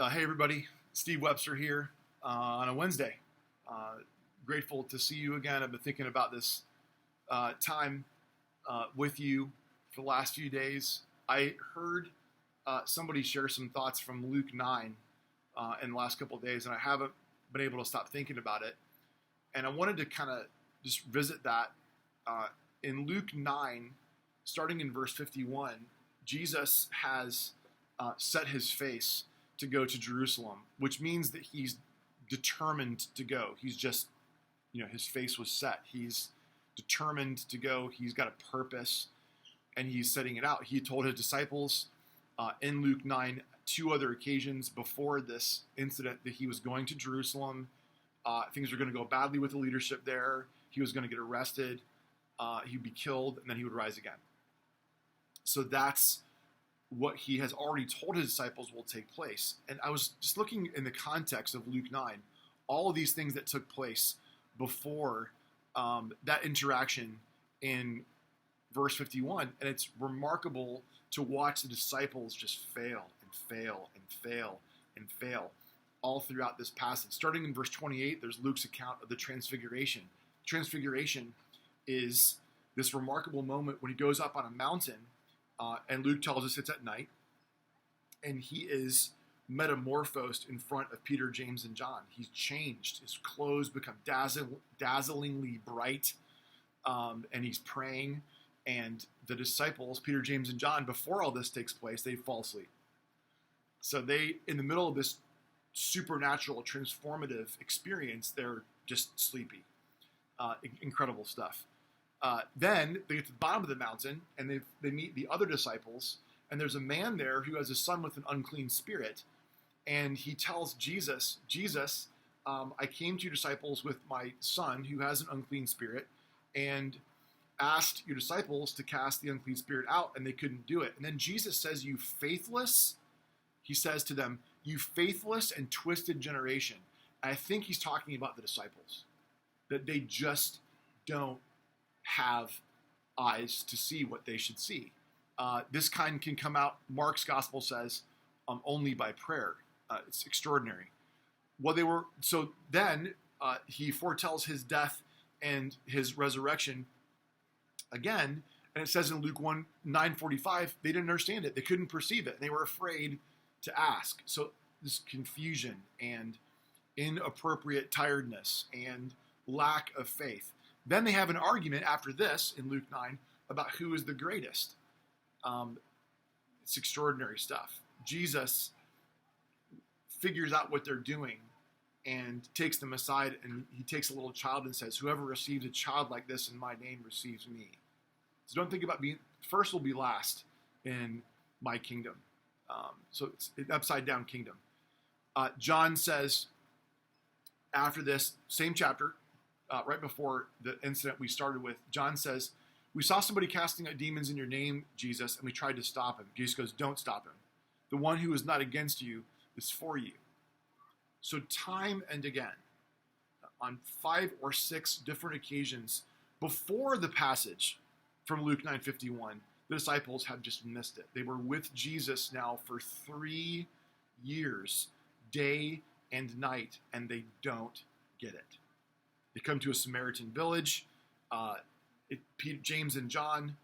Hey everybody, Steve Webster here on a Wednesday. Grateful to see you again. I've been thinking about this time with you for the last few days. I heard somebody share some thoughts from Luke 9 in the last couple of days, and I haven't been able to stop thinking about it. And I wanted to kind of just visit that. In Luke 9, starting in verse 51, Jesus has set his face to go to Jerusalem, which means that he's determined to go. He's just, his face was set. He's determined to go. He's got a purpose, and he's setting it out. He told his disciples in Luke 9, two other occasions before this incident, that he was going to Jerusalem. Things were going to go badly with the leadership there. He was going to get arrested. He'd be killed, and then he would rise again. So that's what he has already told his disciples will take place. And I was just looking in the context of Luke 9, all of these things that took place before that interaction in verse 51. And it's remarkable to watch the disciples just fail and fail and fail and fail all throughout this passage. Starting in verse 28, there's Luke's account of the Transfiguration. Transfiguration is this remarkable moment when he goes up on a mountain. And Luke tells us it's at night, and he is metamorphosed in front of Peter, James, and John. He's changed. His clothes become dazzlingly bright, and he's praying. And the disciples, Peter, James, and John, before all this takes place, they fall asleep. So they, in the middle of this supernatural, transformative experience, they're just sleepy. Incredible stuff. Then they get to the bottom of the mountain, and they meet the other disciples, and there's a man there who has a son with an unclean spirit, and he tells Jesus, I came to your disciples with my son who has an unclean spirit, and asked your disciples to cast the unclean spirit out, and they couldn't do it. And then Jesus says, you faithless, he says to them, you faithless and twisted generation. And I think he's talking about the disciples, that they just don't have eyes to see what they should see. This kind can come out, Mark's gospel says, only by prayer. It's extraordinary. So then he foretells his death and his resurrection again, and it says in Luke 9:45, they didn't understand it. They couldn't perceive it, and they were afraid to ask. So this confusion and inappropriate tiredness and lack of faith. Then they have an argument after this in Luke 9 about who is the greatest. It's extraordinary stuff. Jesus figures out what they're doing and takes them aside, and he takes a little child and says, whoever receives a child like this in my name receives me. So don't think about being first will be last in my kingdom. So it's an upside down kingdom. John says after this, same chapter, right before the incident we started with, John says, we saw somebody casting out demons in your name, Jesus, and we tried to stop him. Jesus goes, don't stop him. The one who is not against you is for you. So time and again, on 5 or 6 different occasions before the passage from Luke 9:51, the disciples have just missed it. They were with Jesus now for 3 years, day and night, and they don't get it. They come to a Samaritan village. James and John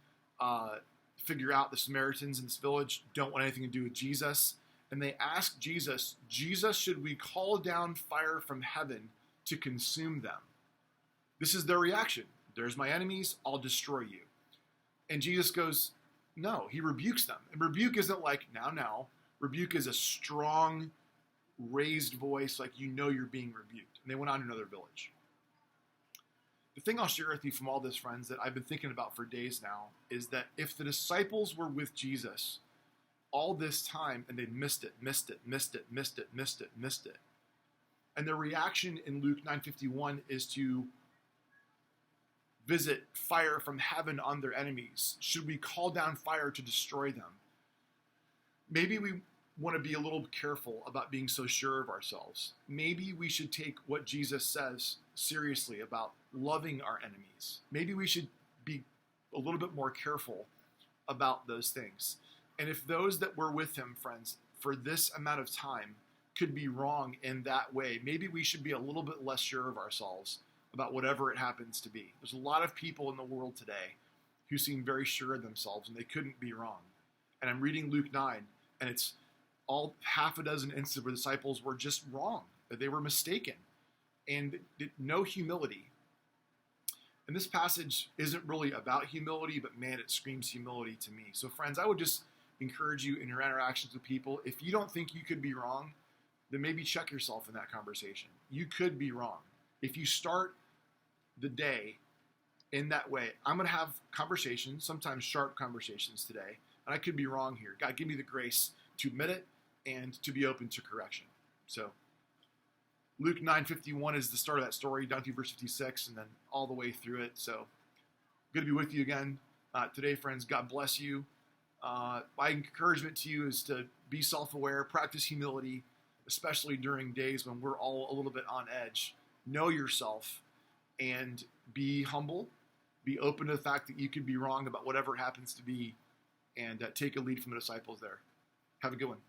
figure out the Samaritans in this village don't want anything to do with Jesus. And they ask Jesus, should we call down fire from heaven to consume them? This is their reaction. There's my enemies, I'll destroy you. And Jesus goes, no, he rebukes them. And rebuke isn't like, now. Rebuke is a strong, raised voice, like you're being rebuked. And they went on to another village. The thing I'll share with you from all this, friends, that I've been thinking about for days now is that if the disciples were with Jesus all this time and they missed it, and their reaction in Luke 9:51 is to visit fire from heaven on their enemies, should we call down fire to destroy them? Maybe we want to be a little careful about being so sure of ourselves. Maybe we should take what Jesus says seriously about loving our enemies. Maybe we should be a little bit more careful about those things. And if those that were with him, friends, for this amount of time could be wrong in that way, maybe we should be a little bit less sure of ourselves about whatever it happens to be. There's a lot of people in the world today who seem very sure of themselves and they couldn't be wrong. And I'm reading Luke 9, and it's all half a dozen instances where the disciples were just wrong, that they were mistaken, and no humility. And this passage isn't really about humility, but man, it screams humility to me. So friends, I would just encourage you in your interactions with people, if you don't think you could be wrong, then maybe check yourself in that conversation. You could be wrong. If you start the day in that way, I'm going to have conversations, sometimes sharp conversations today, and I could be wrong here. God, give me the grace to admit it and to be open to correction. So Luke 9:51 is the start of that story, down to verse 56, and then all the way through it. So good to be with you again today, friends. God bless you. My encouragement to you is to be self-aware, practice humility, especially during days when we're all a little bit on edge. Know yourself and be humble. Be open to the fact that you could be wrong about whatever it happens to be, and take a lead from the disciples there. Have a good one.